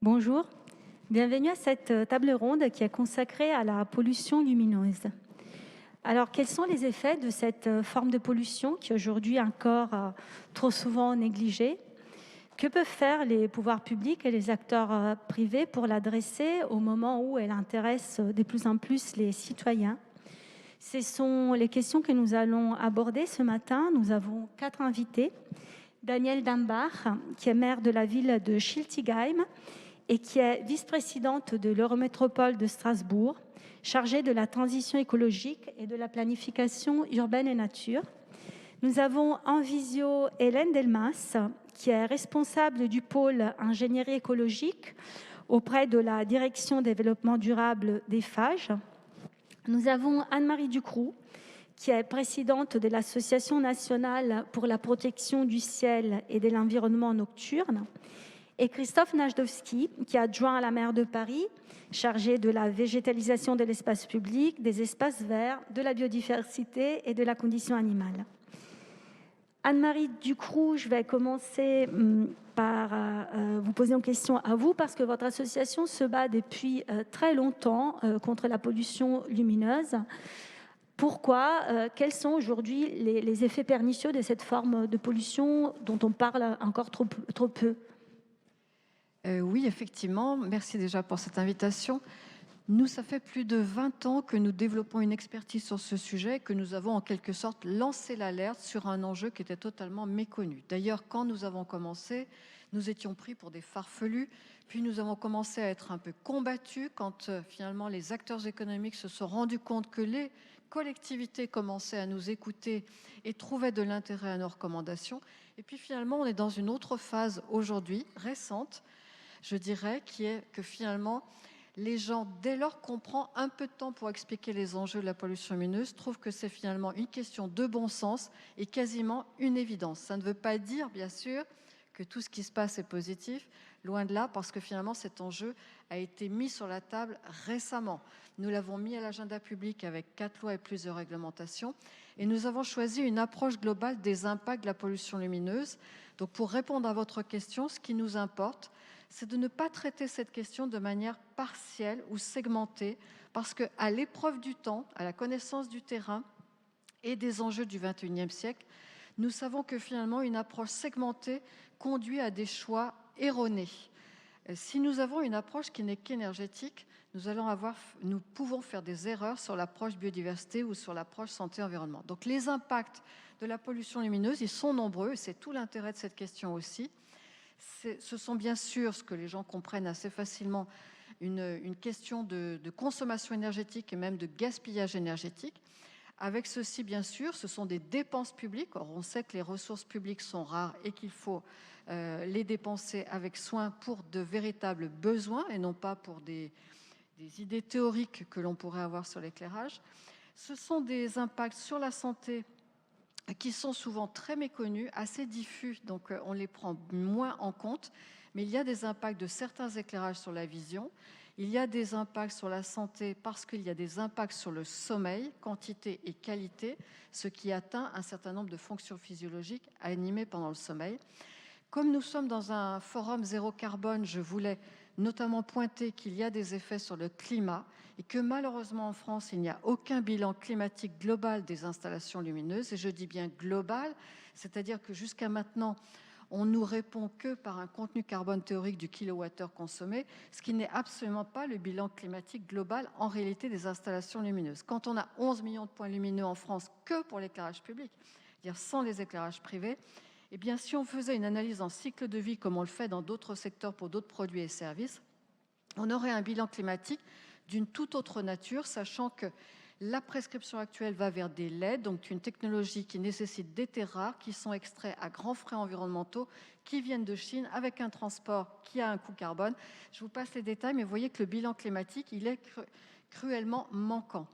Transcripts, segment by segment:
Bonjour, bienvenue à cette table ronde qui est consacrée à la pollution lumineuse. Alors, quels sont les effets de cette forme de pollution qui aujourd'hui est encore trop souvent négligée? Que peuvent faire les pouvoirs publics et les acteurs privés pour l'adresser au moment où elle intéresse de plus en plus les citoyens? Ce sont les questions que nous allons aborder ce matin. Nous avons 4 invités. Danielle Dambach, qui est maire de la ville de Schiltigheim et qui est vice-présidente de l'Eurométropole de Strasbourg, chargée de la transition écologique et de la planification urbaine et nature. Nous avons en visio Hélène Delmas, qui est responsable du pôle ingénierie écologique auprès de la Direction développement durable d'Eiffage. Nous avons Anne-Marie Ducroux, qui est présidente de l'Association nationale pour la protection du ciel et de l'environnement nocturne, et Christophe Najdowski, qui est adjoint à la maire de Paris, chargé de la végétalisation de l'espace public, des espaces verts, de la biodiversité et de la condition animale. Anne-Marie Ducroux, je vais commencer par vous poser une question à vous, parce que votre association se bat depuis très longtemps contre la pollution lumineuse. Pourquoi? Quels sont aujourd'hui les effets pernicieux de cette forme de pollution dont on parle encore trop peu? Oui, effectivement. Merci déjà pour cette invitation. Nous, ça fait plus de 20 ans que nous développons une expertise sur ce sujet, que nous avons en quelque sorte lancé l'alerte sur un enjeu qui était totalement méconnu. D'ailleurs, quand nous avons commencé, nous étions pris pour des farfelus, puis nous avons commencé à être un peu combattus quand finalement les acteurs économiques se sont rendus compte que les collectivités commençaient à nous écouter et trouvaient de l'intérêt à nos recommandations. Et puis finalement, on est dans une autre phase aujourd'hui, récente, je dirais, qui est que finalement, les gens, dès lors qu'on prend un peu de temps pour expliquer les enjeux de la pollution lumineuse, trouvent que c'est finalement une question de bon sens et quasiment une évidence. Ça ne veut pas dire, bien sûr, que tout ce qui se passe est positif, loin de là, parce que finalement cet enjeu a été mis sur la table récemment. Nous l'avons mis à l'agenda public avec 4 lois et plusieurs réglementations, et nous avons choisi une approche globale des impacts de la pollution lumineuse. Donc pour répondre à votre question, ce qui nous importe, c'est de ne pas traiter cette question de manière partielle ou segmentée, parce qu'à l'épreuve du temps, à la connaissance du terrain et des enjeux du XXIe siècle, nous savons que finalement une approche segmentée conduit à des choix erronés. Si nous avons une approche qui n'est qu'énergétique, nous pouvons faire des erreurs sur l'approche biodiversité ou sur l'approche santé-environnement. Donc les impacts de la pollution lumineuse, ils sont nombreux, et c'est tout l'intérêt de cette question aussi. Ce sont bien sûr, ce que les gens comprennent assez facilement, une question de consommation énergétique et même de gaspillage énergétique. Avec ceci, bien sûr, ce sont des dépenses publiques. Or, on sait que les ressources publiques sont rares et qu'il faut les dépenser avec soin pour de véritables besoins et non pas pour des idées théoriques que l'on pourrait avoir sur l'éclairage. Ce sont des impacts sur la santé qui sont souvent très méconnus, assez diffus, donc on les prend moins en compte. Mais il y a des impacts de certains éclairages sur la vision. Il y a des impacts sur la santé parce qu'il y a des impacts sur le sommeil, quantité et qualité, ce qui atteint un certain nombre de fonctions physiologiques animées pendant le sommeil. Comme nous sommes dans un forum zéro carbone, je voulais notamment pointer qu'il y a des effets sur le climat et que malheureusement en France, il n'y a aucun bilan climatique global des installations lumineuses. Et je dis bien global, c'est-à-dire que jusqu'à maintenant, on nous répond que par un contenu carbone théorique du kilowattheure consommé, ce qui n'est absolument pas le bilan climatique global en réalité des installations lumineuses. Quand on a 11 millions de points lumineux en France que pour l'éclairage public, c'est-à-dire sans les éclairages privés, eh bien, si on faisait une analyse en cycle de vie comme on le fait dans d'autres secteurs pour d'autres produits et services, on aurait un bilan climatique d'une toute autre nature, sachant que la prescription actuelle va vers des LED, donc une technologie qui nécessite des terres rares qui sont extraits à grands frais environnementaux, qui viennent de Chine avec un transport qui a un coût carbone. Je vous passe les détails, mais vous voyez que le bilan climatique, il est cruellement manquant.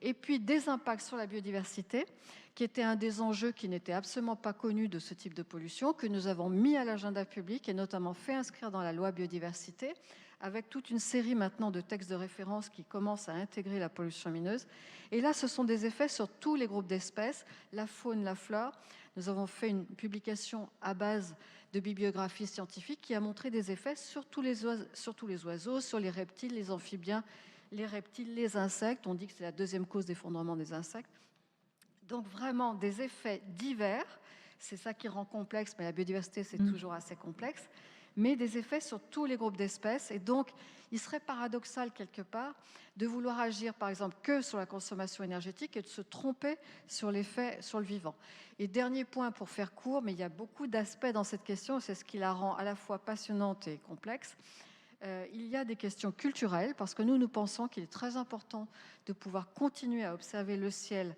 Et puis des impacts sur la biodiversité qui était un des enjeux qui n'était absolument pas connu de ce type de pollution, que nous avons mis à l'agenda public et notamment fait inscrire dans la loi biodiversité, avec toute une série maintenant de textes de référence qui commencent à intégrer la pollution lumineuse. Et là, ce sont des effets sur tous les groupes d'espèces, la faune, la flore. Nous avons fait une publication à base de bibliographie scientifique qui a montré des effets sur tous les oiseaux, sur les reptiles, les amphibiens, les reptiles, les insectes. On dit que c'est la deuxième cause d'effondrement des insectes. Donc vraiment des effets divers, c'est ça qui rend complexe, mais la biodiversité c'est toujours assez complexe, mais des effets sur tous les groupes d'espèces. Et donc il serait paradoxal quelque part de vouloir agir par exemple que sur la consommation énergétique et de se tromper sur l'effet sur le vivant. Et dernier point pour faire court, mais il y a beaucoup d'aspects dans cette question, c'est ce qui la rend à la fois passionnante et complexe. Il y a des questions culturelles, parce que nous pensons qu'il est très important de pouvoir continuer à observer le ciel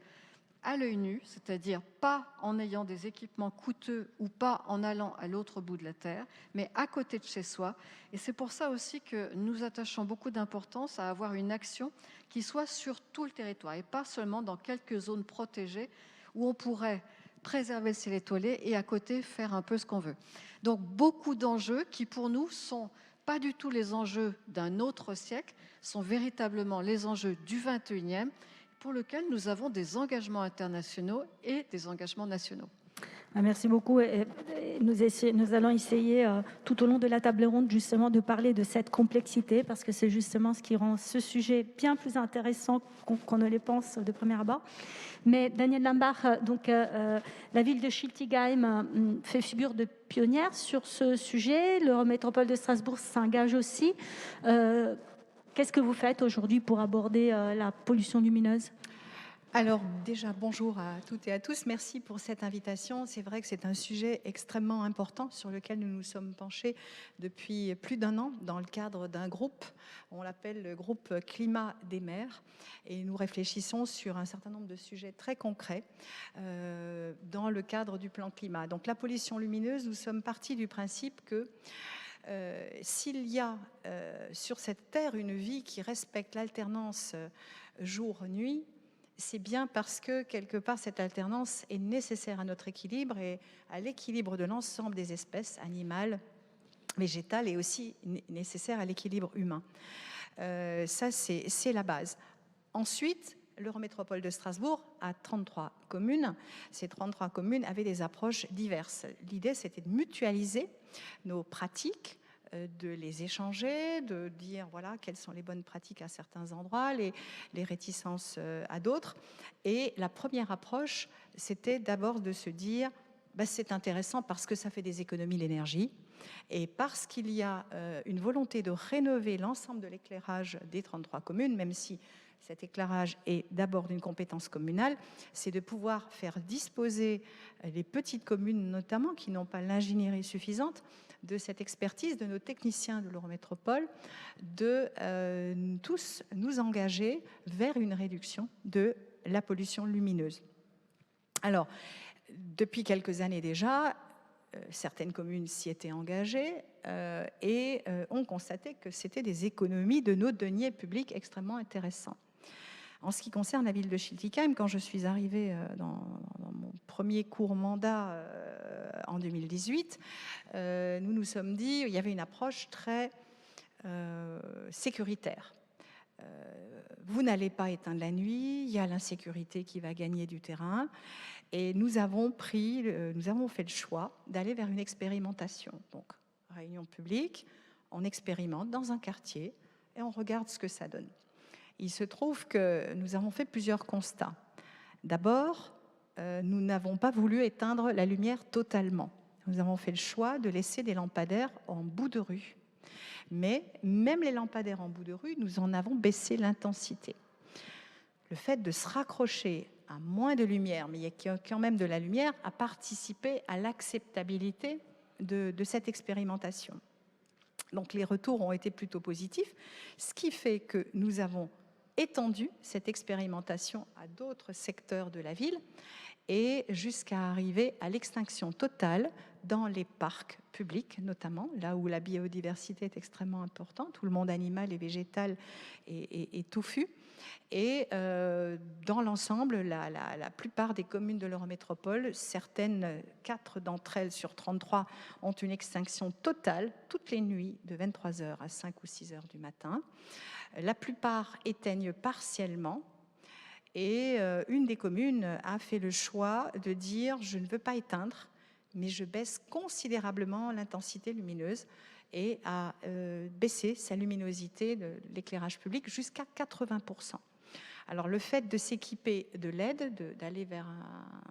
à l'œil nu, c'est-à-dire pas en ayant des équipements coûteux ou pas en allant à l'autre bout de la Terre, mais à côté de chez soi. Et c'est pour ça aussi que nous attachons beaucoup d'importance à avoir une action qui soit sur tout le territoire et pas seulement dans quelques zones protégées où on pourrait préserver le ciel étoilé et à côté faire un peu ce qu'on veut. Donc beaucoup d'enjeux qui pour nous sont pas du tout les enjeux d'un autre siècle, sont véritablement les enjeux du 21e, pour lequel nous avons des engagements internationaux et des engagements nationaux. Merci beaucoup. Nous allons essayer tout au long de la table ronde justement de parler de cette complexité parce que c'est justement ce qui rend ce sujet bien plus intéressant qu'on ne le pense de premier abord. Mais Daniel Lambach, donc, la ville de Schiltigheim fait figure de pionnière sur ce sujet. L'Eurométropole de Strasbourg s'engage aussi. Qu'est-ce que vous faites aujourd'hui pour aborder la pollution lumineuse ? Alors déjà, bonjour à toutes et à tous. Merci pour cette invitation. C'est vrai que c'est un sujet extrêmement important sur lequel nous nous sommes penchés depuis plus d'un an dans le cadre d'un groupe. On l'appelle le groupe Climat des mers. Et nous réfléchissons sur un certain nombre de sujets très concrets dans le cadre du plan climat. Donc la pollution lumineuse, nous sommes partis du principe que s'il y a sur cette terre une vie qui respecte l'alternance jour-nuit, c'est bien parce que, quelque part, cette alternance est nécessaire à notre équilibre et à l'équilibre de l'ensemble des espèces animales, végétales et aussi nécessaire à l'équilibre humain. Ça, c'est la base. Ensuite, l'Eurométropole de Strasbourg a 33 communes. Ces 33 communes avaient des approches diverses. L'idée, c'était de mutualiser nos pratiques, de les échanger, de dire voilà quelles sont les bonnes pratiques à certains endroits, les réticences à d'autres. Et la première approche, c'était d'abord de se dire c'est intéressant parce que ça fait des économies d'énergie et parce qu'il y a une volonté de rénover l'ensemble de l'éclairage des 33 communes, même si cet éclairage est d'abord d'une compétence communale, c'est de pouvoir faire disposer les petites communes notamment qui n'ont pas l'ingénierie suffisante de cette expertise de nos techniciens de l'Eurométropole, de tous nous engager vers une réduction de la pollution lumineuse. Alors, depuis quelques années déjà, certaines communes s'y étaient engagées et ont constaté que c'était des économies de nos deniers publics extrêmement intéressantes. En ce qui concerne la ville de Schiltigheim, quand je suis arrivée dans mon premier court mandat en 2018, nous nous sommes dit qu'il y avait une approche très sécuritaire. Vous n'allez pas éteindre la nuit, il y a l'insécurité qui va gagner du terrain. Et nous avons fait le choix d'aller vers une expérimentation. Donc, réunion publique, on expérimente dans un quartier et on regarde ce que ça donne. Il se trouve que nous avons fait plusieurs constats. D'abord, nous n'avons pas voulu éteindre la lumière totalement. Nous avons fait le choix de laisser des lampadaires en bout de rue. Mais même les lampadaires en bout de rue, nous en avons baissé l'intensité. Le fait de se raccrocher à moins de lumière, mais il y a quand même de la lumière, a participé à l'acceptabilité de cette expérimentation. Donc les retours ont été plutôt positifs, ce qui fait que nous avons étendu cette expérimentation à d'autres secteurs de la ville et jusqu'à arriver à l'extinction totale dans les parcs publics, notamment, là où la biodiversité est extrêmement importante, où le monde animal et végétal est touffu. Et dans l'ensemble, la plupart des communes de l'Eurométropole, certaines, 4 d'entre elles sur 33, ont une extinction totale toutes les nuits de 23h à 5 ou 6h du matin. La plupart éteignent partiellement. Et une des communes a fait le choix de dire « je ne veux pas éteindre, mais je baisse considérablement l'intensité lumineuse » et a baissé sa luminosité de l'éclairage public jusqu'à 80%. Alors le fait de s'équiper de LED, d'aller vers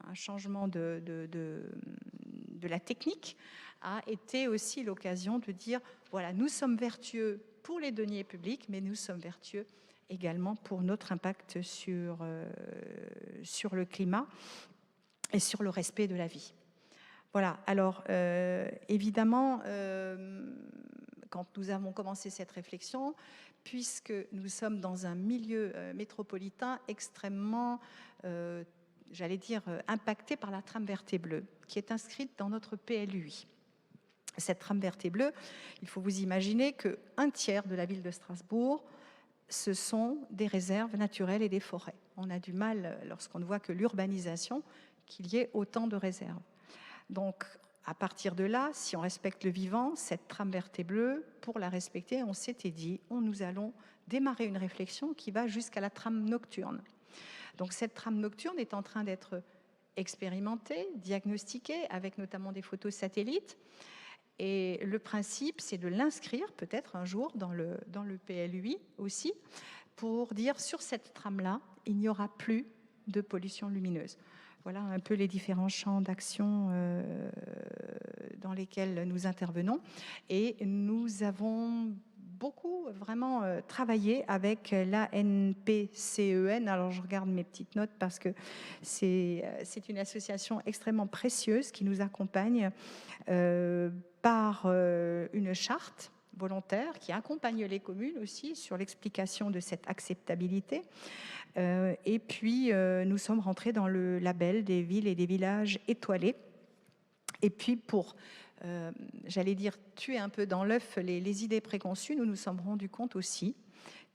un changement de la technique, a été aussi l'occasion de dire « voilà, nous sommes vertueux pour les deniers publics, mais nous sommes vertueux également pour notre impact sur le climat et sur le respect de la vie. » Voilà, alors évidemment, quand nous avons commencé cette réflexion, puisque nous sommes dans un milieu métropolitain extrêmement, j'allais dire, impacté par la trame verte et bleue, qui est inscrite dans notre PLUI. Cette trame verte et bleue, il faut vous imaginer qu'un tiers de la ville de Strasbourg, ce sont des réserves naturelles et des forêts. On a du mal, lorsqu'on ne voit que l'urbanisation, qu'il y ait autant de réserves. Donc, à partir de là, si on respecte le vivant, cette trame verte et bleue, pour la respecter, on s'était dit, nous allons démarrer une réflexion qui va jusqu'à la trame nocturne. Donc, cette trame nocturne est en train d'être expérimentée, diagnostiquée, avec notamment des photos satellites. Et le principe, c'est de l'inscrire peut-être un jour dans le PLUI aussi, pour dire sur cette trame-là, il n'y aura plus de pollution lumineuse. Voilà un peu les différents champs d'action dans lesquels nous intervenons. Et nous avons beaucoup vraiment travaillé avec l'ANPCEN. Alors je regarde mes petites notes parce que c'est une association extrêmement précieuse qui nous accompagne par une charte volontaire qui accompagne les communes aussi sur l'explication de cette acceptabilité. Et puis, nous sommes rentrés dans le label des villes et des villages étoilés. Et puis, pour, j'allais dire, tuer un peu dans l'œuf les idées préconçues, nous nous sommes rendus compte aussi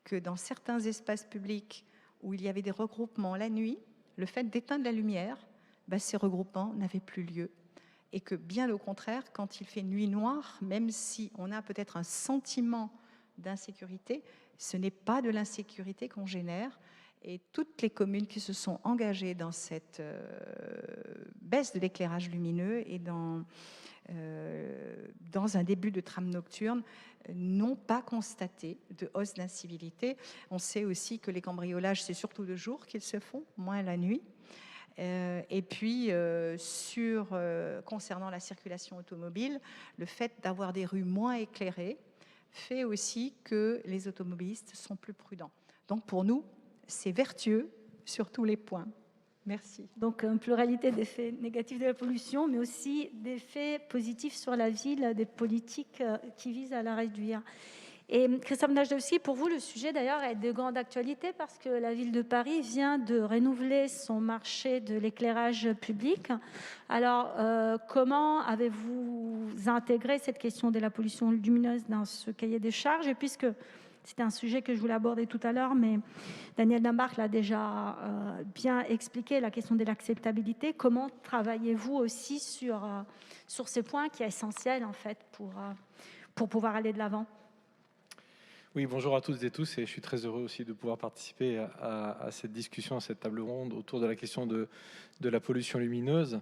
que dans certains espaces publics où il y avait des regroupements la nuit, le fait d'éteindre la lumière, ces regroupements n'avaient plus lieu. Et que bien au contraire, quand il fait nuit noire, même si on a peut-être un sentiment d'insécurité, ce n'est pas de l'insécurité qu'on génère. Et toutes les communes qui se sont engagées dans cette baisse de l'éclairage lumineux et dans un début de trame nocturne n'ont pas constaté de hausse d'incivilité. On sait aussi que les cambriolages, c'est surtout le jour qu'ils se font, moins la nuit. Et puis, concernant la circulation automobile, le fait d'avoir des rues moins éclairées fait aussi que les automobilistes sont plus prudents. Donc pour nous, c'est vertueux sur tous les points. Merci. Donc une pluralité d'effets négatifs de la pollution, mais aussi d'effets positifs sur la ville, des politiques qui visent à la réduire. Et Christophe Najdowski, pour vous, le sujet d'ailleurs est de grande actualité parce que la ville de Paris vient de renouveler son marché de l'éclairage public. Alors, comment avez-vous intégré cette question de la pollution lumineuse dans ce cahier des charges? Et puisque c'était un sujet que je voulais aborder tout à l'heure, mais Daniel Dambark l'a déjà bien expliqué, la question de l'acceptabilité. Comment travaillez-vous aussi sur ces points qui est essentiel en fait pour pouvoir aller de l'avant? Oui, bonjour à toutes et tous, et je suis très heureux aussi de pouvoir participer à cette discussion, à cette table ronde autour de la question de la pollution lumineuse.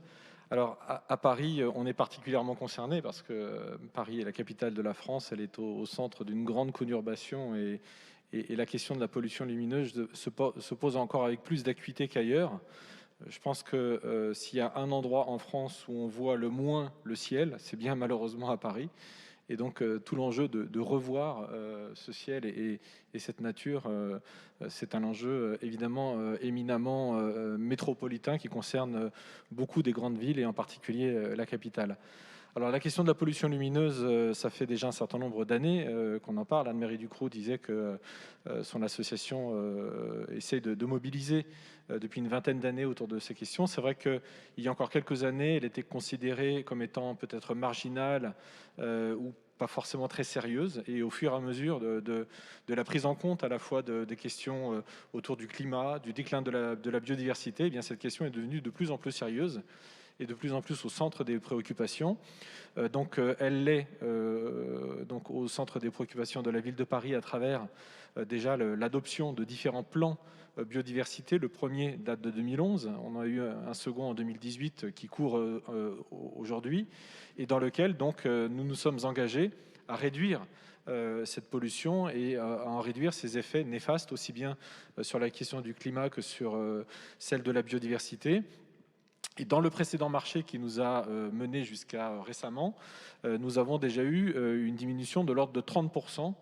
Alors, à Paris, on est particulièrement concerné parce que Paris est la capitale de la France, elle est au centre d'une grande conurbation et la question de la pollution lumineuse se pose encore avec plus d'acuité qu'ailleurs. Je pense que s'il y a un endroit en France où on voit le moins le ciel, c'est bien malheureusement à Paris. Et donc, tout l'enjeu de revoir ce ciel et cette nature, c'est un enjeu évidemment éminemment métropolitain qui concerne beaucoup des grandes villes et en particulier la capitale. Alors la question de la pollution lumineuse, ça fait déjà un certain nombre d'années qu'on en parle. Anne-Marie Ducrot disait que son association essaie de mobiliser depuis une vingtaine d'années autour de ces questions. C'est vrai qu'il y a encore quelques années, elle était considérée comme étant peut-être marginale ou pas forcément très sérieuse. Et au fur et à mesure de la prise en compte à la fois des questions autour du climat, du déclin de la biodiversité, eh bien, cette question est devenue de plus en plus sérieuse et de plus en plus au centre des préoccupations. Elle l'est donc au centre des préoccupations de la ville de Paris à travers déjà l'adoption de différents plans biodiversité. Le premier date de 2011, on en a eu un second en 2018 qui court aujourd'hui, et dans lequel donc nous nous sommes engagés à réduire cette pollution et à en réduire ses effets néfastes, aussi bien sur la question du climat que sur celle de la biodiversité. Et dans le précédent marché qui nous a mené jusqu'à récemment, nous avons déjà eu une diminution de l'ordre de 30%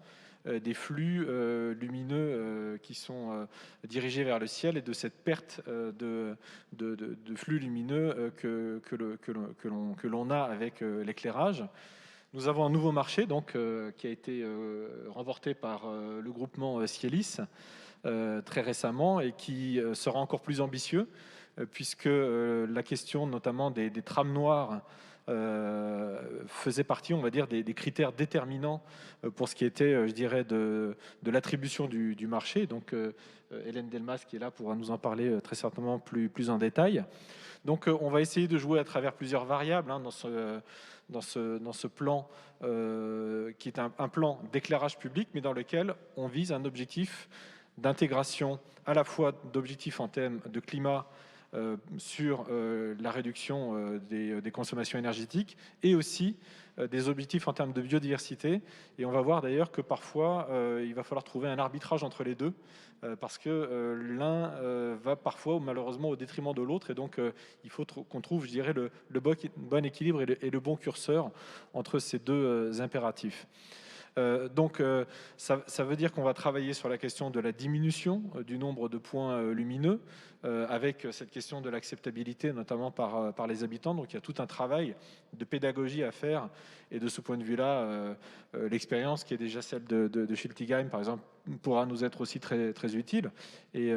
des flux lumineux qui sont dirigés vers le ciel et de cette perte de flux lumineux que l'on a avec l'éclairage. Nous avons un nouveau marché donc, qui a été remporté par le groupement Cielis très récemment et qui sera encore plus ambitieux puisque la question notamment des trams noires faisait partie, on va dire, des critères déterminants pour ce qui était, je dirais, de l'attribution du marché. Donc, Hélène Delmas, qui est là, pourra nous en parler très certainement plus en détail. Donc, on va essayer de jouer à travers plusieurs variables dans ce plan, qui est un plan d'éclairage public, mais dans lequel on vise un objectif d'intégration à la fois d'objectifs en termes de climat, sur la réduction des consommations énergétiques et aussi des objectifs en termes de biodiversité. Et on va voir d'ailleurs que parfois, il va falloir trouver un arbitrage entre les deux parce que l'un va parfois malheureusement au détriment de l'autre. Et donc, il faut qu'on trouve, je dirais, le bon équilibre et le bon curseur entre ces deux impératifs. Ça veut dire qu'on va travailler sur la question de la diminution du nombre de points lumineux avec cette question de l'acceptabilité, notamment par les habitants. Donc il y a tout un travail de pédagogie à faire. Et de ce point de vue-là, l'expérience qui est déjà celle de Schiltigheim, par exemple, pourra nous être aussi très, très utile. Et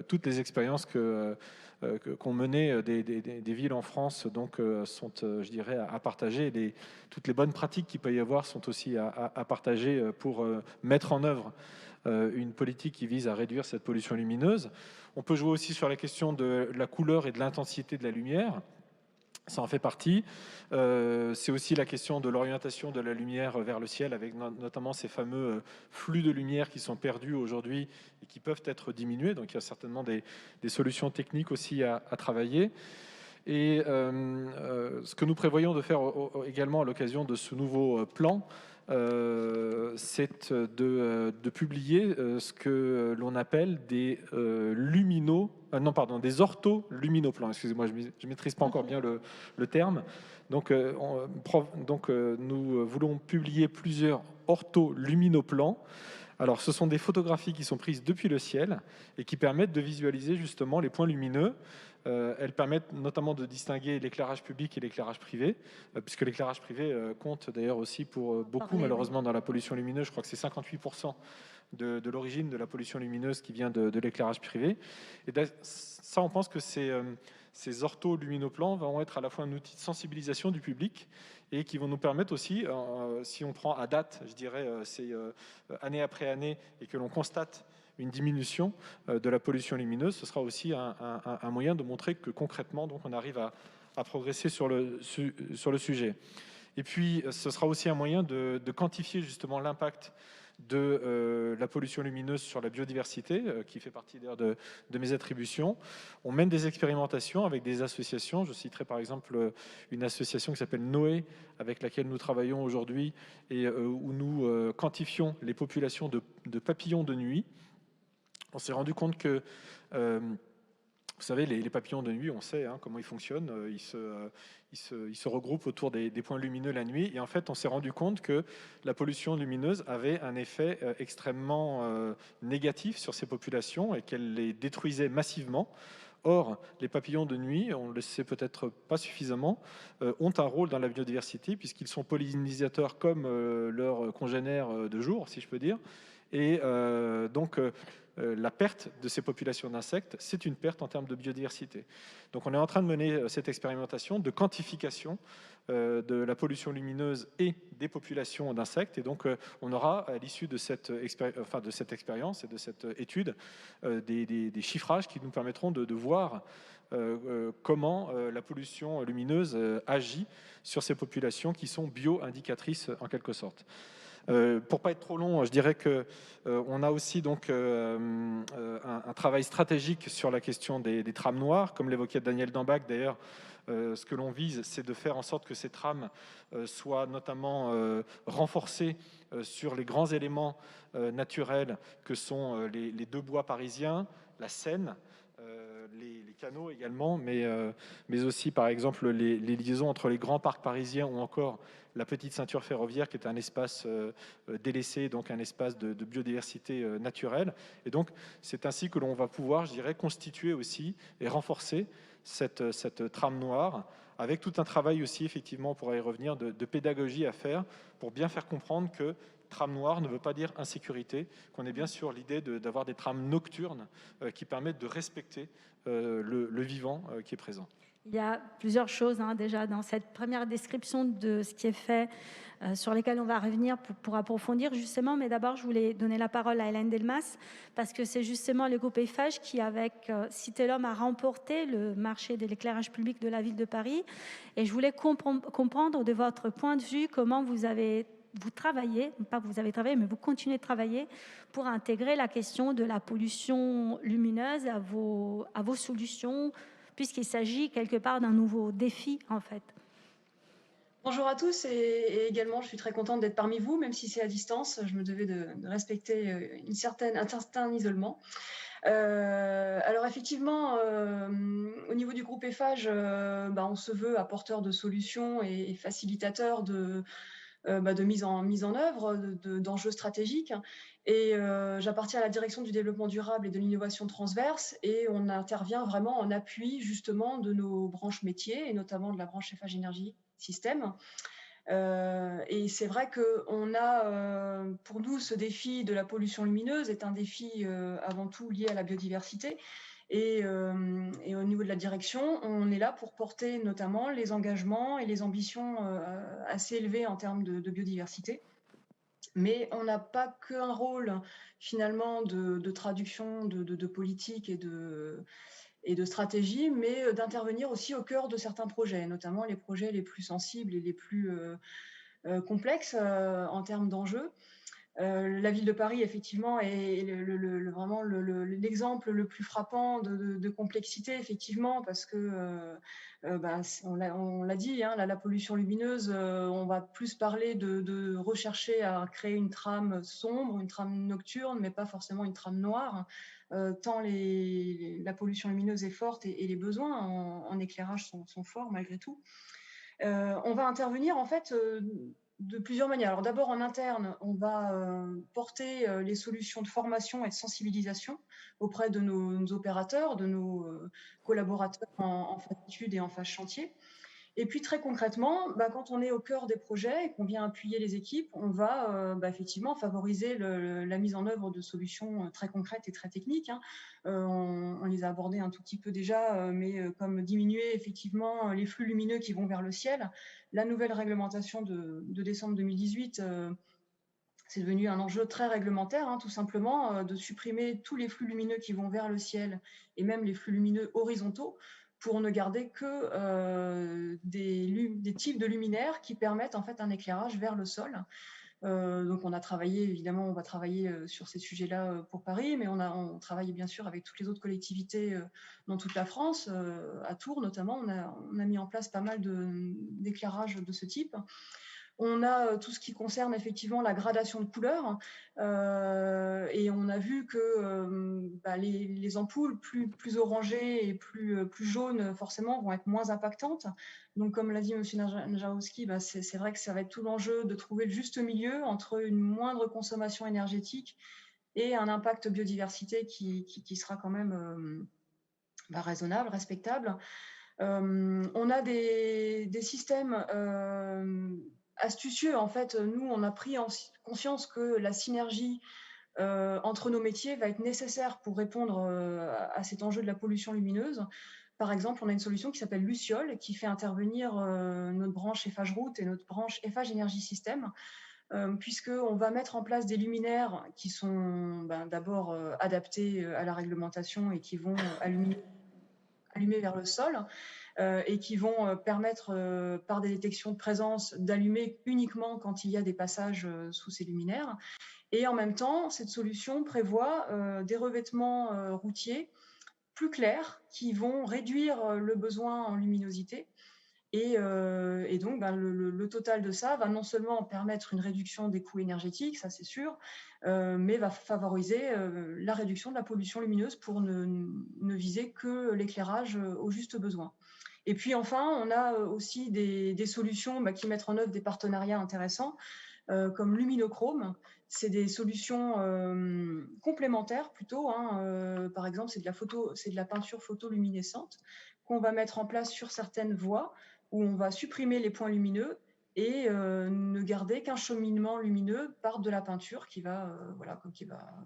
toutes les expériences qu'ont mené des villes en France donc, sont, je dirais, à partager. Toutes les bonnes pratiques qu'il peut y avoir sont aussi à partager pour mettre en œuvre une politique qui vise à réduire cette pollution lumineuse. On peut jouer aussi sur la question de la couleur et de l'intensité de la lumière. Ça en fait partie. C'est aussi la question de l'orientation de la lumière vers le ciel, avec notamment ces fameux flux de lumière qui sont perdus aujourd'hui et qui peuvent être diminués. Donc il y a certainement des solutions techniques aussi à travailler. Et ce que nous prévoyons de faire également à l'occasion de ce nouveau plan, c'est de publier ce que l'on appelle des des ortholuminaux-plans. Excusez-moi, je ne maîtrise pas encore bien le terme. Donc, nous voulons publier plusieurs ortholuminaux-plans. Alors, ce sont des photographies qui sont prises depuis le ciel et qui permettent de visualiser justement les points lumineux. Elles permettent notamment de distinguer l'éclairage public et l'éclairage privé, puisque l'éclairage privé compte d'ailleurs aussi pour beaucoup, malheureusement, dans la pollution lumineuse. Je crois que c'est 58% de l'origine de la pollution lumineuse qui vient de l'éclairage privé. Et ça, on pense que ces ortholuminaux-plans vont être à la fois un outil de sensibilisation du public et qui vont nous permettre aussi, si on prend à date, je dirais, c'est année après année, et que l'on constate une diminution de la pollution lumineuse, ce sera aussi un moyen de montrer que concrètement, donc, on arrive à progresser sur le sujet. Et puis, ce sera aussi un moyen de quantifier justement l'impact de la pollution lumineuse sur la biodiversité, qui fait partie d'ailleurs de mes attributions. On mène des expérimentations avec des associations. Je citerai par exemple une association qui s'appelle Noé, avec laquelle nous travaillons aujourd'hui et où nous quantifions les populations de papillons de nuit. On s'est rendu compte que, vous savez, les papillons de nuit, on sait comment ils fonctionnent. Ils se regroupent autour des points lumineux la nuit. Et en fait, on s'est rendu compte que la pollution lumineuse avait un effet extrêmement négatif sur ces populations et qu'elle les détruisait massivement. Or, les papillons de nuit, on ne le sait peut-être pas suffisamment, ont un rôle dans la biodiversité puisqu'ils sont pollinisateurs comme leurs congénères de jour, si je peux dire. Et donc, la perte de ces populations d'insectes, c'est une perte en termes de biodiversité. Donc on est en train de mener cette expérimentation de quantification de la pollution lumineuse et des populations d'insectes. Et donc on aura, à l'issue de cette expérience et de cette étude, des chiffrages qui nous permettront de voir comment la pollution lumineuse agit sur ces populations qui sont bio-indicatrices en quelque sorte. Pour pas être trop long, je dirais que on a aussi donc un travail stratégique sur la question des trames noires, comme l'évoquait Daniel Dambach. D'ailleurs, ce que l'on vise, c'est de faire en sorte que ces trames soient notamment renforcées sur les grands éléments naturels que sont les deux bois parisiens, la Seine, les canaux également, mais aussi par exemple les liaisons entre les grands parcs parisiens ou encore la petite ceinture ferroviaire qui est un espace délaissé, donc un espace de biodiversité naturelle. Et donc c'est ainsi que l'on va pouvoir, je dirais, constituer aussi et renforcer cette trame noire, avec tout un travail aussi, effectivement, pour y revenir, de pédagogie à faire, pour bien faire comprendre que trame noire ne veut pas dire insécurité, qu'on est bien sur l'idée d'avoir des trames nocturnes qui permettent de respecter le vivant qui est présent. Il y a plusieurs choses déjà dans cette première description de ce qui est fait, sur lesquelles on va revenir pour approfondir justement. Mais d'abord, je voulais donner la parole à Hélène Delmas, parce que c'est justement le groupe Eiffage qui, avec Cité L'Homme, a remporté le marché de l'éclairage public de la ville de Paris. Et je voulais comprendre de votre point de vue comment vous travaillez, pas vous avez travaillé, mais vous continuez de travailler pour intégrer la question de la pollution lumineuse à vos solutions, puisqu'il s'agit quelque part d'un nouveau défi, en fait. Bonjour à tous, et également je suis très contente d'être parmi vous, même si c'est à distance. Je me devais de respecter un certain isolement. Alors effectivement, au niveau du groupe Eiffage, on se veut apporteur de solutions et facilitateur de mise en œuvre d'enjeux stratégiques. Et j'appartiens à la direction du développement durable et de l'innovation transverse, et on intervient vraiment en appui justement de nos branches métiers, et notamment de la branche Eiffage Énergie Système. Et c'est vrai qu'on a, pour nous, ce défi de la pollution lumineuse est un défi avant tout lié à la biodiversité. Et au niveau de la direction, on est là pour porter notamment les engagements et les ambitions assez élevées en termes de biodiversité. Mais on n'a pas qu'un rôle finalement de traduction de politique et de stratégie, mais d'intervenir aussi au cœur de certains projets, notamment les projets les plus sensibles et les plus complexes en termes d'enjeux. La ville de Paris, effectivement, est vraiment l'exemple le plus frappant de complexité, effectivement, parce que, on l'a dit, la pollution lumineuse, on va plus parler de rechercher à créer une trame sombre, une trame nocturne, mais pas forcément une trame noire, tant la pollution lumineuse est forte et les besoins en éclairage sont forts malgré tout. On va intervenir, en fait, de plusieurs manières. Alors d'abord en interne, on va porter les solutions de formation et de sensibilisation auprès de nos opérateurs, de nos collaborateurs en phase études et en phase chantier. Et puis très concrètement, quand on est au cœur des projets et qu'on vient appuyer les équipes, on va effectivement favoriser la mise en œuvre de solutions très concrètes et très techniques. On les a abordées un tout petit peu déjà, mais comme diminuer effectivement les flux lumineux qui vont vers le ciel. La nouvelle réglementation de décembre 2018, c'est devenu un enjeu très réglementaire, tout simplement, de supprimer tous les flux lumineux qui vont vers le ciel et même les flux lumineux horizontaux, pour ne garder que des types de luminaires qui permettent en fait un éclairage vers le sol. Donc on va travailler sur ces sujets-là pour Paris, mais on travaille bien sûr avec toutes les autres collectivités dans toute la France. À Tours notamment, on a mis en place pas mal d'éclairages de ce type. On a tout ce qui concerne effectivement la gradation de couleurs, et on a vu que les ampoules plus orangées et plus jaunes forcément vont être moins impactantes. Donc comme l'a dit M. Najarowski, c'est vrai que ça va être tout l'enjeu de trouver le juste milieu entre une moindre consommation énergétique et un impact biodiversité qui sera quand même raisonnable, respectable. On a des systèmes astucieux. En fait, nous, on a pris conscience que la synergie entre nos métiers va être nécessaire pour répondre à cet enjeu de la pollution lumineuse. Par exemple, on a une solution qui s'appelle Luciole, qui fait intervenir notre branche Eiffage Route et notre branche Eiffage Énergie Système, puisqu'on va mettre en place des luminaires qui sont d'abord adaptés à la réglementation et qui vont allumer vers le sol, et qui vont permettre, par des détections de présence, d'allumer uniquement quand il y a des passages sous ces luminaires. Et en même temps, cette solution prévoit des revêtements routiers plus clairs qui vont réduire le besoin en luminosité. Et donc, le total de ça va non seulement permettre une réduction des coûts énergétiques, ça c'est sûr, mais va favoriser la réduction de la pollution lumineuse pour ne viser que l'éclairage au juste besoin. Et puis enfin, on a aussi des solutions qui mettent en œuvre des partenariats intéressants, comme Luminochrome. C'est des solutions complémentaires plutôt. Par exemple, c'est de la peinture photoluminescente qu'on va mettre en place sur certaines voies où on va supprimer les points lumineux et ne garder qu'un cheminement lumineux par de la peinture qui va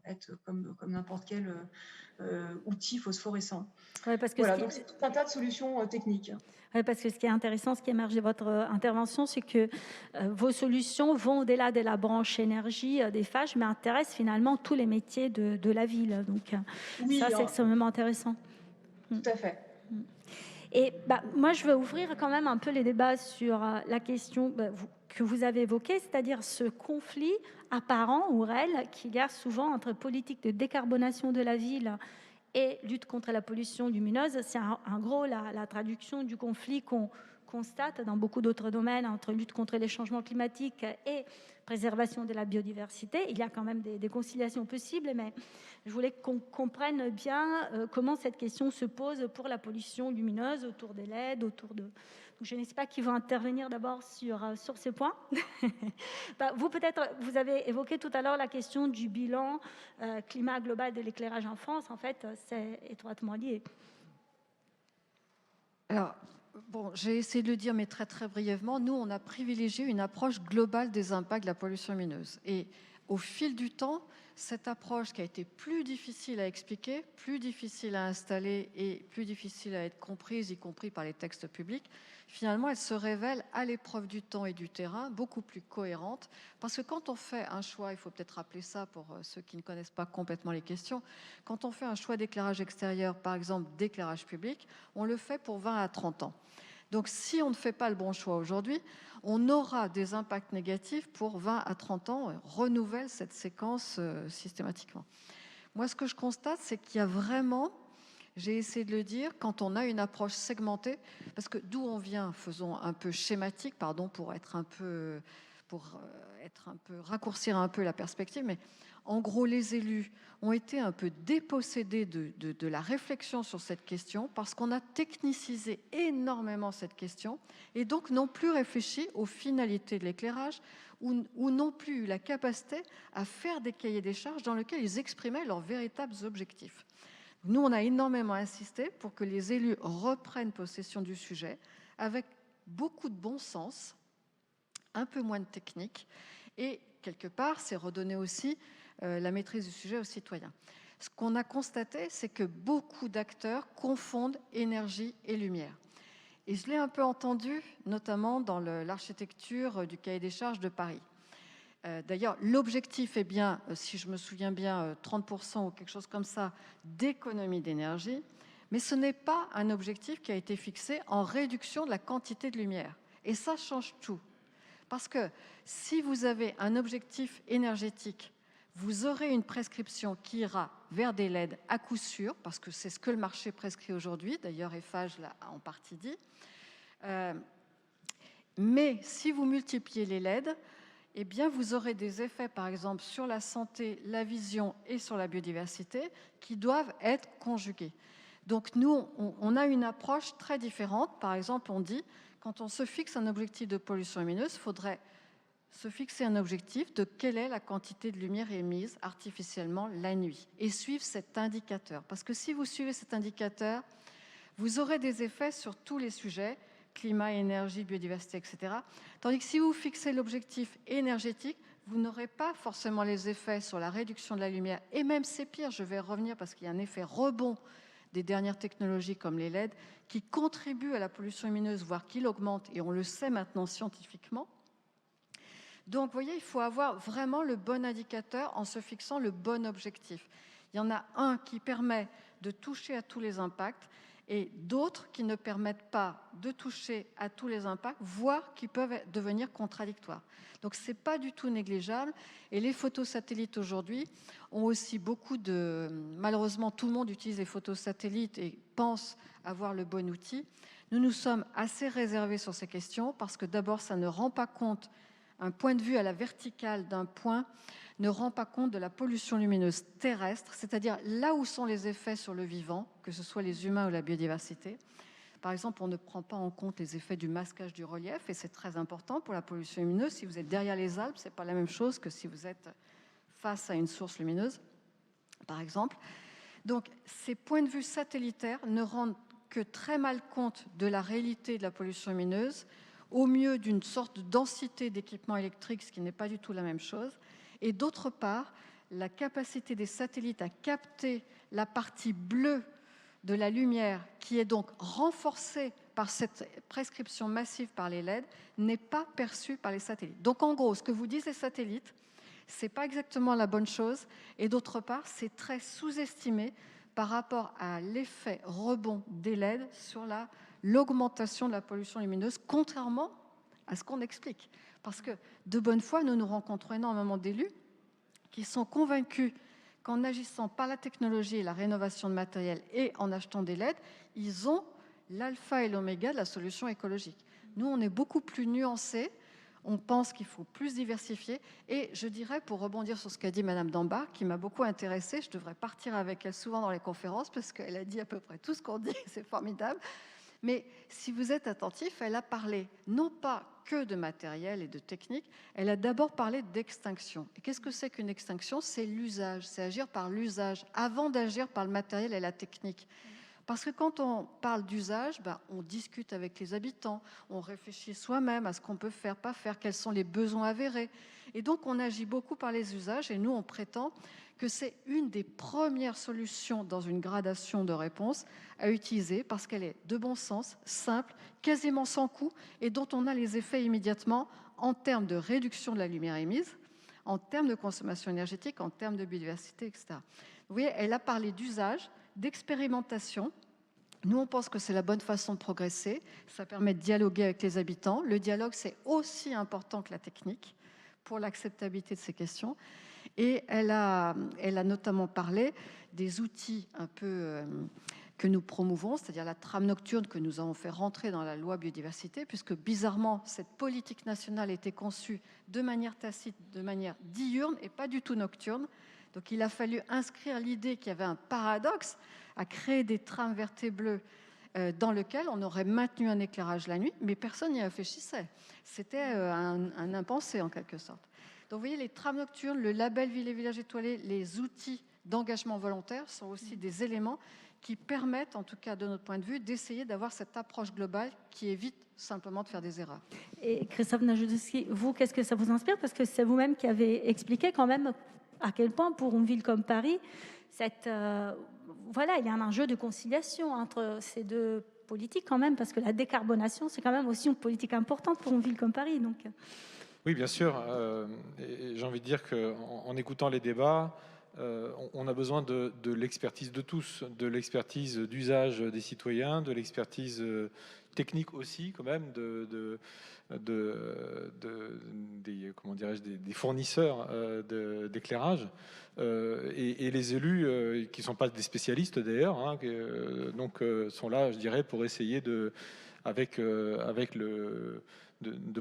être comme n'importe quel outil phosphorescent. Ouais, parce que Voilà, donc c'est tout un tas de solutions techniques. Oui, parce que ce qui est intéressant, ce qui émerge de votre intervention, c'est que vos solutions vont au-delà de la branche énergie d'Eiffage, mais intéressent finalement tous les métiers de la ville. Donc Oui, ça, c'est extrêmement intéressant. Tout à fait. Et moi, je veux ouvrir quand même un peu les débats sur la question que vous avez évoquée, c'est-à-dire ce conflit apparent ou réel qu'il y a souvent entre politique de décarbonation de la ville et lutte contre la pollution lumineuse. C'est en gros la traduction du conflit qu'on constate dans beaucoup d'autres domaines entre lutte contre les changements climatiques et préservation de la biodiversité. Il y a quand même des conciliations possibles, mais je voulais qu'on comprenne bien comment cette question se pose pour la pollution lumineuse autour des LED, autour de... Donc, je ne sais pas qui va intervenir d'abord sur ce point. Vous avez évoqué tout à l'heure la question du bilan climat global de l'éclairage en France. En fait, c'est étroitement lié. Alors, j'ai essayé de le dire, mais très très brièvement. Nous, on a privilégié une approche globale des impacts de la pollution lumineuse. Et au fil du temps, cette approche qui a été plus difficile à expliquer, plus difficile à installer et plus difficile à être comprise, y compris par les textes publics, finalement, elle se révèle à l'épreuve du temps et du terrain beaucoup plus cohérente. Parce que quand on fait un choix, il faut peut-être rappeler ça pour ceux qui ne connaissent pas complètement les questions, quand on fait un choix d'éclairage extérieur, par exemple d'éclairage public, on le fait pour 20 à 30 ans. Donc, si on ne fait pas le bon choix aujourd'hui, on aura des impacts négatifs pour 20 à 30 ans, renouvelle cette séquence systématiquement. Moi, ce que je constate, c'est qu'il y a vraiment, j'ai essayé de le dire, quand on a une approche segmentée, parce que d'où on vient, faisons un peu schématique, pardon, pour raccourcir un peu la perspective, mais en gros, les élus ont été un peu dépossédés de la réflexion sur cette question parce qu'on a technicisé énormément cette question et donc n'ont plus réfléchi aux finalités de l'éclairage ou n'ont plus eu la capacité à faire des cahiers des charges dans lesquels ils exprimaient leurs véritables objectifs. Nous, on a énormément insisté pour que les élus reprennent possession du sujet avec beaucoup de bon sens, un peu moins de technique et quelque part, c'est redonner aussi la maîtrise du sujet aux citoyens. Ce qu'on a constaté, c'est que beaucoup d'acteurs confondent énergie et lumière. Et je l'ai un peu entendu, notamment dans l'architecture du cahier des charges de Paris. D'ailleurs, l'objectif est bien, si je me souviens bien, 30% ou quelque chose comme ça d'économie d'énergie, mais ce n'est pas un objectif qui a été fixé en réduction de la quantité de lumière. Et ça change tout. Parce que si vous avez un objectif énergétique, vous aurez une prescription qui ira vers des LED à coup sûr, parce que c'est ce que le marché prescrit aujourd'hui. D'ailleurs, Eiffage l'a en partie dit. Mais si vous multipliez les LED, eh bien, vous aurez des effets, par exemple, sur la santé, la vision et sur la biodiversité qui doivent être conjugués. Donc, nous, on a une approche très différente. Par exemple, on dit, quand on se fixe un objectif de pollution lumineuse, il faudrait se fixer un objectif de quelle est la quantité de lumière émise artificiellement la nuit et suivre cet indicateur. Parce que si vous suivez cet indicateur, vous aurez des effets sur tous les sujets, climat, énergie, biodiversité, etc. Tandis que si vous fixez l'objectif énergétique, vous n'aurez pas forcément les effets sur la réduction de la lumière. Et même c'est pire, je vais revenir parce qu'il y a un effet rebond des dernières technologies comme les LED qui contribuent à la pollution lumineuse, voire qui l'augmentent, et on le sait maintenant scientifiquement. Donc, vous voyez, il faut avoir vraiment le bon indicateur en se fixant le bon objectif. Il y en a un qui permet de toucher à tous les impacts et d'autres qui ne permettent pas de toucher à tous les impacts, voire qui peuvent devenir contradictoires. Donc, ce n'est pas du tout négligeable. Et les photos satellites aujourd'hui ont aussi beaucoup de... Malheureusement, tout le monde utilise les photos satellites et pense avoir le bon outil. Nous nous sommes assez réservés sur ces questions parce que d'abord, ça ne rend pas compte. Un point de vue à la verticale d'un point ne rend pas compte de la pollution lumineuse terrestre, c'est-à-dire là où sont les effets sur le vivant, que ce soit les humains ou la biodiversité. Par exemple, on ne prend pas en compte les effets du masquage du relief, et c'est très important pour la pollution lumineuse. Si vous êtes derrière les Alpes, ce n'est pas la même chose que si vous êtes face à une source lumineuse, par exemple. Donc, ces points de vue satellitaires ne rendent que très mal compte de la réalité de la pollution lumineuse, au mieux d'une sorte de densité d'équipements électriques, ce qui n'est pas du tout la même chose. Et d'autre part, la capacité des satellites à capter la partie bleue de la lumière, qui est donc renforcée par cette prescription massive par les LED, n'est pas perçue par les satellites. Donc en gros, ce que vous disent les satellites, ce n'est pas exactement la bonne chose. Et d'autre part, c'est très sous-estimé par rapport à l'effet rebond des LED sur l'augmentation de la pollution lumineuse, contrairement à ce qu'on explique. Parce que de bonne foi, nous rencontrons énormément d'élus qui sont convaincus qu'en agissant par la technologie et la rénovation de matériel et en achetant des LED, ils ont l'alpha et l'oméga de la solution écologique. Nous, on est beaucoup plus nuancés. On pense qu'il faut plus diversifier. Et je dirais, pour rebondir sur ce qu'a dit Madame Dambach, qui m'a beaucoup intéressée, je devrais partir avec elle souvent dans les conférences parce qu'elle a dit à peu près tout ce qu'on dit, c'est formidable. Mais si vous êtes attentif, elle a parlé non pas que de matériel et de technique, elle a d'abord parlé d'extinction. Et qu'est-ce que c'est qu'une extinction? C'est l'usage, c'est agir par l'usage, avant d'agir par le matériel et la technique. Parce que quand on parle d'usage, on discute avec les habitants, on réfléchit soi-même à ce qu'on peut faire, pas faire, quels sont les besoins avérés. Et donc, on agit beaucoup par les usages et nous, on prétend que c'est une des premières solutions dans une gradation de réponse à utiliser parce qu'elle est de bon sens, simple, quasiment sans coût et dont on a les effets immédiatement en termes de réduction de la lumière émise, en termes de consommation énergétique, en termes de biodiversité, etc. Vous voyez, elle a parlé d'usage, d'expérimentation. Nous, on pense que c'est la bonne façon de progresser. Ça permet de dialoguer avec les habitants. Le dialogue, c'est aussi important que la technique pour l'acceptabilité de ces questions. Et elle a notamment parlé des outils un peu que nous promouvons, c'est-à-dire la trame nocturne que nous avons fait rentrer dans la loi biodiversité, puisque bizarrement, cette politique nationale était conçue de manière tacite, de manière diurne et pas du tout nocturne. Donc il a fallu inscrire l'idée qu'il y avait un paradoxe à créer des trames vertes et bleues dans lequel on aurait maintenu un éclairage la nuit, mais personne n'y réfléchissait. C'était un impensé en quelque sorte. Donc vous voyez, les trames nocturnes, le label Ville et Village étoilés, les outils d'engagement volontaire sont aussi des éléments qui permettent, en tout cas de notre point de vue, d'essayer d'avoir cette approche globale qui évite simplement de faire des erreurs. Et Christophe Najewski, vous, qu'est-ce que ça vous inspire? Parce que c'est vous-même qui avez expliqué quand même à quel point, pour une ville comme Paris, voilà, il y a un enjeu de conciliation entre ces deux politiques quand même, parce que la décarbonation, c'est quand même aussi une politique importante pour une ville comme Paris. Donc. Oui, bien sûr. Et j'ai envie de dire qu'en écoutant les débats, on a besoin de l'expertise de tous, de l'expertise d'usage des citoyens, de l'expertise technique aussi, quand même, des fournisseurs d'éclairage et les élus qui ne sont pas des spécialistes d'ailleurs, hein, sont là, je dirais, pour essayer de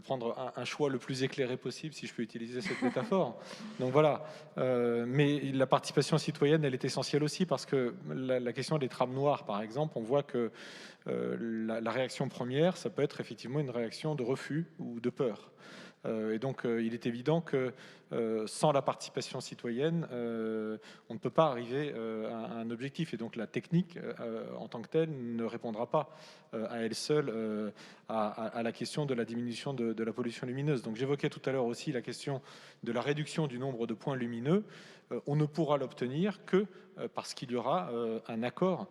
prendre un choix le plus éclairé possible, si je peux utiliser cette métaphore. Donc voilà. Mais la participation citoyenne, elle est essentielle aussi, parce que la question des trames noires, par exemple, on voit que la réaction première, ça peut être effectivement une réaction de refus ou de peur. Et donc, il est évident que sans la participation citoyenne, on ne peut pas arriver à un objectif. Et donc, la technique, en tant que telle, ne répondra pas à elle seule à la question de la diminution de la pollution lumineuse. Donc, j'évoquais tout à l'heure aussi la question de la réduction du nombre de points lumineux. On ne pourra l'obtenir que parce qu'il y aura un accord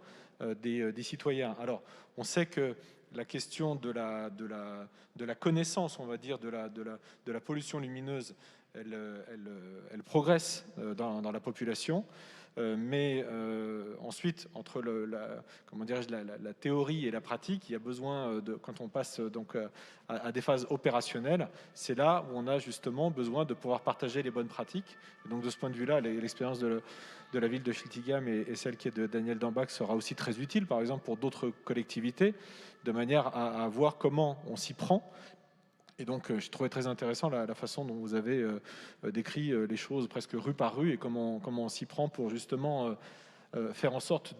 des citoyens. Alors, on sait que la question de la connaissance, on va dire, de la pollution lumineuse, elle progresse dans la population. Mais ensuite, entre la théorie et la pratique, il y a besoin, quand on passe donc à des phases opérationnelles, c'est là où on a justement besoin de pouvoir partager les bonnes pratiques. Et donc de ce point de vue-là, l'expérience de la ville de Schiltigheim et celle qui est de Daniel Dambach sera aussi très utile, par exemple pour d'autres collectivités, de manière à voir comment on s'y prend. Et donc, je trouvais très intéressant la façon dont vous avez décrit les choses presque rue par rue et comment on s'y prend pour justement faire en sorte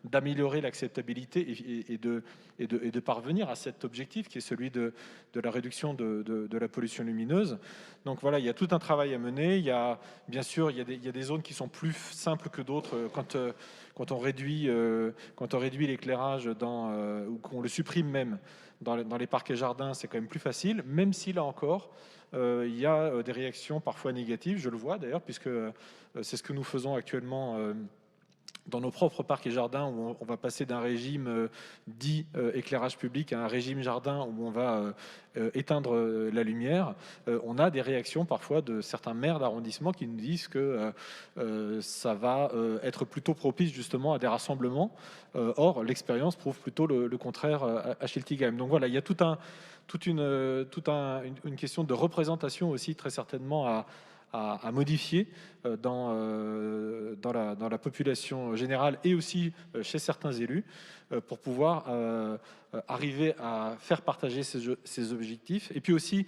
d'améliorer l'acceptabilité et de parvenir à cet objectif qui est celui de la réduction de la pollution lumineuse. Donc voilà, il y a tout un travail à mener. Bien sûr, il y a des zones qui sont plus simples que d'autres. Quand on réduit l'éclairage ou qu'on le supprime même dans les parcs et jardins, c'est quand même plus facile, même si là encore, il y a des réactions parfois négatives. Je le vois d'ailleurs, puisque c'est ce que nous faisons actuellement dans nos propres parcs et jardins, où on va passer d'un régime dit éclairage public à un régime jardin où on va éteindre la lumière. On a des réactions parfois de certains maires d'arrondissement qui nous disent que ça va être plutôt propice justement à des rassemblements. Or, l'expérience prouve plutôt le contraire à Schiltigheim. Donc voilà, il y a toute une question de représentation aussi très certainement à modifier dans la population générale et aussi chez certains élus pour pouvoir arriver à faire partager ces objectifs et puis aussi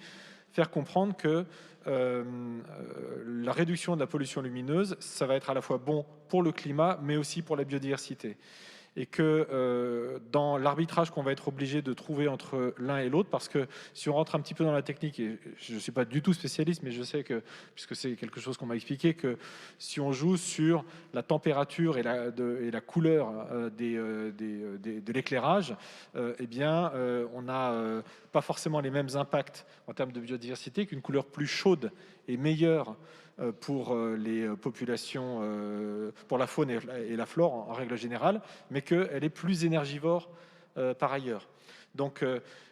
faire comprendre que la réduction de la pollution lumineuse, ça va être à la fois bon pour le climat mais aussi pour la biodiversité. Et que dans l'arbitrage qu'on va être obligé de trouver entre l'un et l'autre, parce que si on rentre un petit peu dans la technique, et je ne suis pas du tout spécialiste, mais je sais que, puisque c'est quelque chose qu'on m'a expliqué, que si on joue sur la température et la couleur de l'éclairage, eh bien, on n'a pas forcément les mêmes impacts en termes de biodiversité qu'une couleur plus chaude et meilleure pour les populations, pour la faune et la flore en règle générale, mais qu'elle est plus énergivore par ailleurs. Donc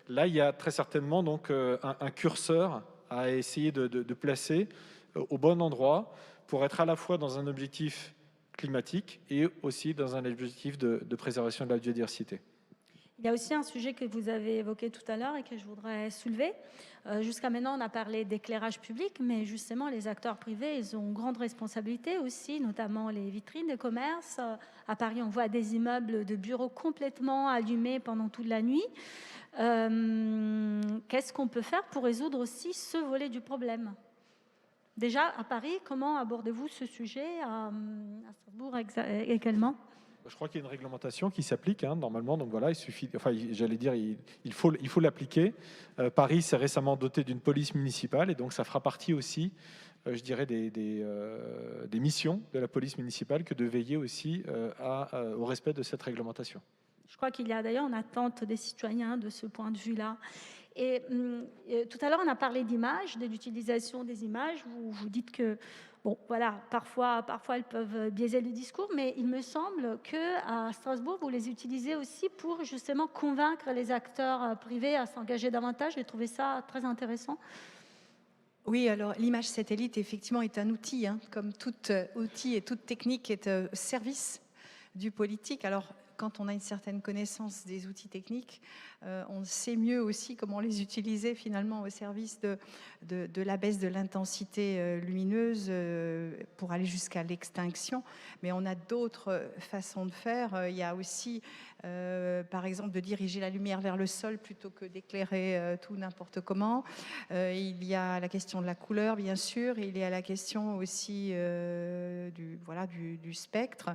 là, il y a très certainement donc, un curseur à essayer de placer au bon endroit pour être à la fois dans un objectif climatique et aussi dans un objectif de préservation de la biodiversité. Il y a aussi un sujet que vous avez évoqué tout à l'heure et que je voudrais soulever. Jusqu'à maintenant, on a parlé d'éclairage public, mais justement, les acteurs privés, ils ont une grande responsabilité aussi, notamment les vitrines de commerce. À Paris, on voit des immeubles de bureaux complètement allumés pendant toute la nuit. Qu'est-ce qu'on peut faire pour résoudre aussi ce volet du problème ? Déjà, à Paris, comment abordez-vous ce sujet ? À Strasbourg également ? Je crois qu'il y a une réglementation qui s'applique normalement, donc voilà, il suffit, enfin, j'allais dire, il faut l'appliquer. Paris s'est récemment doté d'une police municipale et donc ça fera partie aussi, je dirais, des missions de la police municipale que de veiller aussi au respect de cette réglementation. Je crois qu'il y a d'ailleurs une attente des citoyens de ce point de vue-là. Et tout à l'heure, on a parlé d'images, de l'utilisation des images. Vous dites que bon, voilà, parfois elles peuvent biaiser le discours, mais il me semble qu'à Strasbourg, vous les utilisez aussi pour justement convaincre les acteurs privés à s'engager davantage. J'ai trouvé ça très intéressant. Oui, alors l'image satellite, effectivement, est un outil, comme tout outil et toute technique est au service du politique. Alors, quand on a une certaine connaissance des outils techniques, on sait mieux aussi comment les utiliser finalement au service de la baisse de l'intensité lumineuse pour aller jusqu'à l'extinction. Mais on a d'autres façons de faire. Il y a aussi, par exemple, de diriger la lumière vers le sol plutôt que d'éclairer tout n'importe comment. Il y a la question de la couleur, bien sûr. Il y a la question aussi du spectre.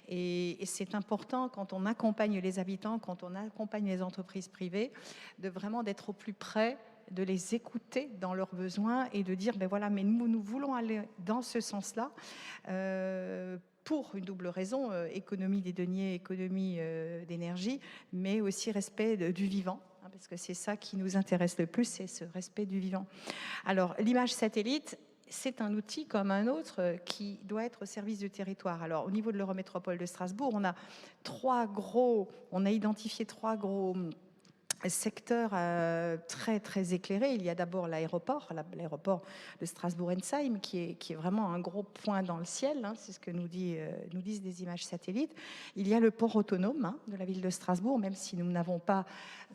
Et c'est important quand on accompagne les habitants, quand on accompagne les entreprises privées, d'être au plus près de les écouter dans leurs besoins et de dire, ben voilà, mais nous voulons aller dans ce sens-là, pour une double raison, économie des deniers, économie d'énergie, mais aussi respect du vivant, hein, parce que c'est ça qui nous intéresse le plus, c'est ce respect du vivant. Alors, l'image satellite, c'est un outil comme un autre qui doit être au service du territoire. Alors, au niveau de l'Eurométropole de Strasbourg, on a identifié 3 gros secteur très très éclairé. Il y a d'abord l'aéroport de Strasbourg-Ensheim qui est vraiment un gros point dans le ciel, hein, c'est ce que nous disent des images satellites. Il y a le port autonome, hein, de la ville de Strasbourg, même si nous n'avons pas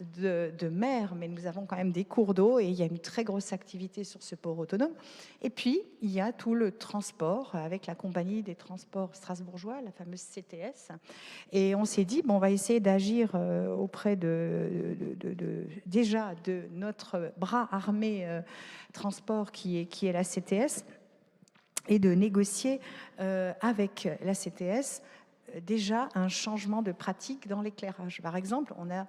de mer, mais nous avons quand même des cours d'eau et il y a une très grosse activité sur ce port autonome. Et puis il y a tout le transport avec la compagnie des transports strasbourgeois, la fameuse CTS. Et on s'est dit, bon, on va essayer d'agir auprès déjà de notre bras armé transport qui est la CTS et de négocier avec la CTS déjà un changement de pratique dans l'éclairage. Par exemple, on a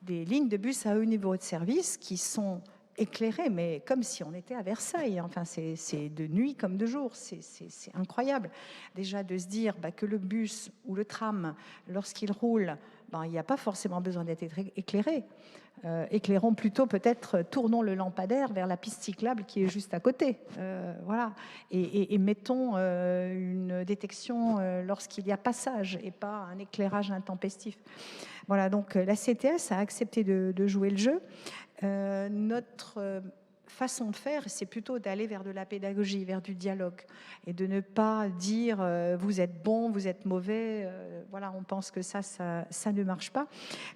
des lignes de bus à haut niveau de service qui sont éclairées, mais comme si on était à Versailles. Enfin, c'est de nuit comme de jour. C'est incroyable. Déjà de se dire que le bus ou le tram, lorsqu'il roule, il n'y a pas forcément besoin d'être éclairé. Éclairons plutôt peut-être, tournons le lampadaire vers la piste cyclable qui est juste à côté. Voilà. Et mettons une détection lorsqu'il y a passage et pas un éclairage intempestif. Voilà, donc la CTS a accepté de jouer le jeu. Notre façon de faire, c'est plutôt d'aller vers de la pédagogie, vers du dialogue, et de ne pas dire vous êtes bon, vous êtes mauvais. Voilà, on pense que ça ne marche pas.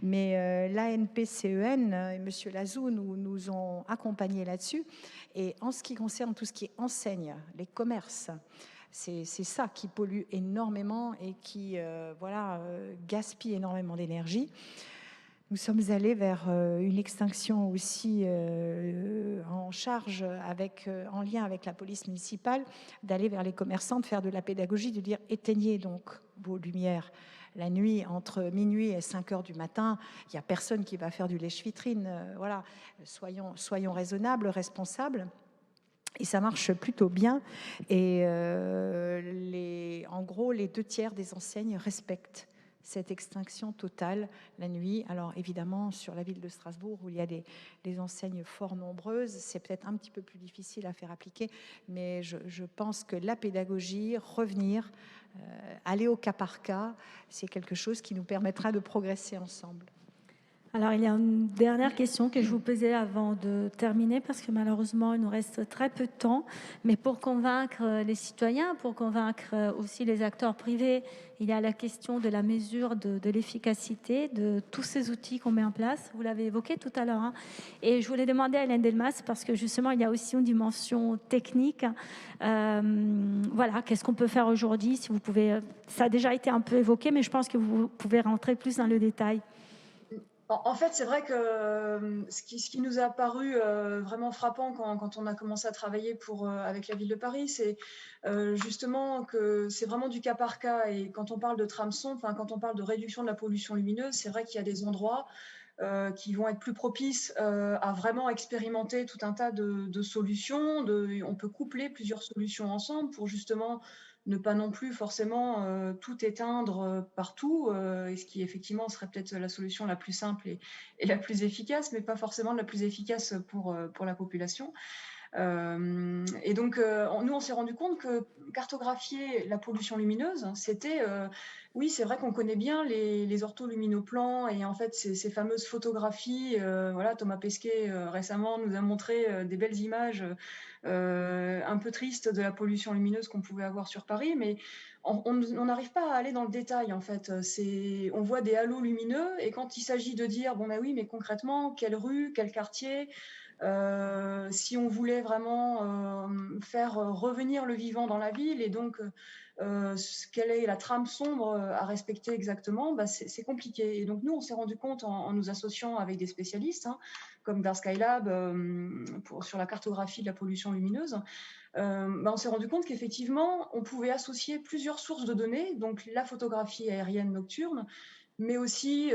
Mais l'ANPCEN et M. Lazou nous ont accompagnés là-dessus. Et en ce qui concerne tout ce qui est enseigne, les commerces, c'est ça qui pollue énormément et qui gaspille énormément d'énergie. Nous sommes allés vers une extinction aussi en charge, en lien avec la police municipale, d'aller vers les commerçants, de faire de la pédagogie, de dire éteignez donc vos lumières la nuit entre minuit et 5 heures du matin. Il n'y a personne qui va faire du lèche-vitrine. Voilà, soyons raisonnables, responsables. Et ça marche plutôt bien. Et en gros, les 2/3 des enseignes respectent cette extinction totale la nuit. Alors évidemment, sur la ville de Strasbourg, où il y a des enseignes fort nombreuses, c'est peut-être un petit peu plus difficile à faire appliquer, mais je pense que la pédagogie, revenir, aller au cas par cas, c'est quelque chose qui nous permettra de progresser ensemble. Alors, il y a une dernière question que je vous posais avant de terminer, parce que malheureusement, il nous reste très peu de temps. Mais pour convaincre les citoyens, pour convaincre aussi les acteurs privés, il y a la question de la mesure de l'efficacité de tous ces outils qu'on met en place. Vous l'avez évoqué tout à l'heure. Hein. Et je voulais demander à Hélène Delmas, parce que justement, il y a aussi une dimension technique. Voilà, qu'est-ce qu'on peut faire aujourd'hui, si vous pouvez... Ça a déjà été un peu évoqué, mais je pense que vous pouvez rentrer plus dans le détail. En fait, c'est vrai que ce qui nous a paru vraiment frappant quand on a commencé à travailler avec la ville de Paris, c'est justement que c'est vraiment du cas par cas. Et quand on parle de tram-son, quand on parle de réduction de la pollution lumineuse, c'est vrai qu'il y a des endroits qui vont être plus propices à vraiment expérimenter tout un tas de solutions. On peut coupler plusieurs solutions ensemble pour justement ne pas non plus forcément tout éteindre partout, et ce qui effectivement serait peut-être la solution la plus simple et la plus efficace, mais pas forcément la plus efficace pour la population. Et donc, nous, on s'est rendu compte que cartographier la pollution lumineuse, c'était, oui, c'est vrai qu'on connaît bien les ortholuminoplans et en fait, ces fameuses photographies. Voilà, Thomas Pesquet récemment nous a montré des belles images un peu tristes de la pollution lumineuse qu'on pouvait avoir sur Paris, mais on n'arrive pas à aller dans le détail en fait. On voit des halos lumineux et quand il s'agit de dire, bon, bah oui, mais concrètement, quelle rue, quel quartier, si on voulait vraiment faire revenir le vivant dans la ville et donc quelle est la trame sombre à respecter exactement, c'est compliqué. Et donc nous, on s'est rendu compte en nous associant avec des spécialistes, hein, comme Dark Skylab sur la cartographie de la pollution lumineuse, on s'est rendu compte qu'effectivement, on pouvait associer plusieurs sources de données, donc la photographie aérienne nocturne, mais aussi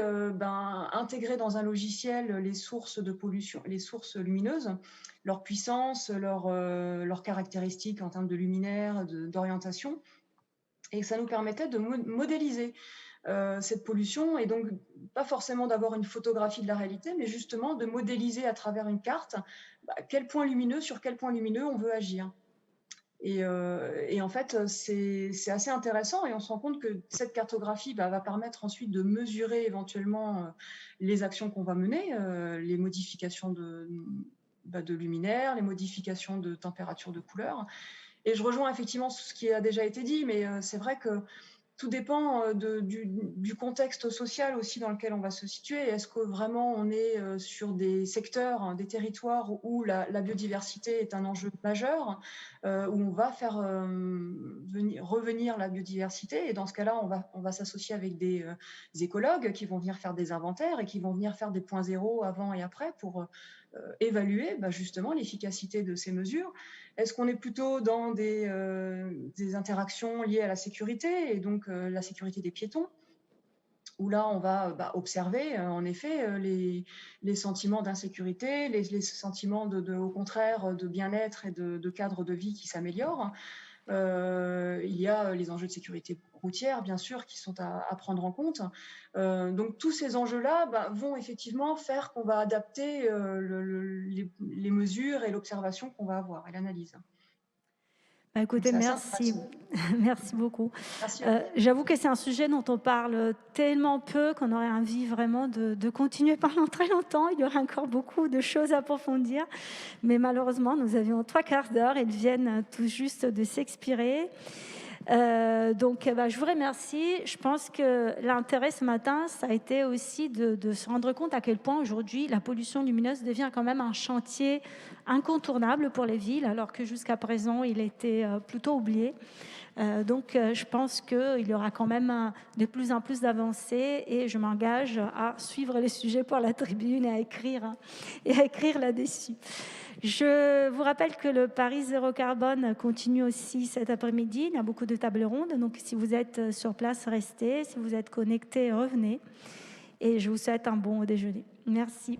intégrer dans un logiciel les sources de pollution, les sources lumineuses, leur puissance, leurs caractéristiques en termes de luminaire, d'orientation. Et ça nous permettait de modéliser cette pollution, et donc pas forcément d'avoir une photographie de la réalité, mais justement de modéliser à travers une carte quel point lumineux, sur quel point lumineux on veut agir. Et en fait, c'est assez intéressant, et on se rend compte que cette cartographie va permettre ensuite de mesurer éventuellement les actions qu'on va mener, les modifications de luminaire, les modifications de température, de couleur. Et je rejoins effectivement ce qui a déjà été dit, mais c'est vrai que tout dépend du contexte social aussi dans lequel on va se situer. Est-ce que vraiment on est sur des secteurs, des territoires où la biodiversité est un enjeu majeur, où on va faire revenir la biodiversité, et dans ce cas-là, on va s'associer avec des écologues qui vont venir faire des inventaires et qui vont venir faire des points zéro avant et après pour évaluer justement l'efficacité de ces mesures. Est-ce qu'on est plutôt dans des interactions liées à la sécurité, et donc la sécurité des piétons, où là, on va observer en effet les sentiments d'insécurité, les sentiments au contraire de bien-être et de cadre de vie qui s'améliorent. Il y a les enjeux de sécurité routière, bien sûr, qui sont à prendre en compte. Donc tous ces enjeux-là vont effectivement faire qu'on va adapter les mesures et l'observation qu'on va avoir, et l'analyse. Écoutez, Donc, merci. Merci beaucoup. Merci. J'avoue que c'est un sujet dont on parle tellement peu qu'on aurait envie vraiment de continuer pendant très longtemps. Il y aura encore beaucoup de choses à approfondir. Mais malheureusement, nous avions 3/4 d'heure. Ils viennent tout juste de s'expirer. Donc, je vous remercie. Je pense que l'intérêt ce matin, ça a été aussi de se rendre compte à quel point aujourd'hui la pollution lumineuse devient quand même un chantier incontournable pour les villes, alors que jusqu'à présent, il était plutôt oublié. Donc, je pense qu'il y aura quand même de plus en plus d'avancées, et je m'engage à suivre les sujets pour la tribune et à écrire là-dessus. Je vous rappelle que le Paris Zéro Carbone continue aussi cet après-midi. Il y a beaucoup de tables rondes. Donc, si vous êtes sur place, restez. Si vous êtes connectés, revenez. Et je vous souhaite un bon déjeuner. Merci.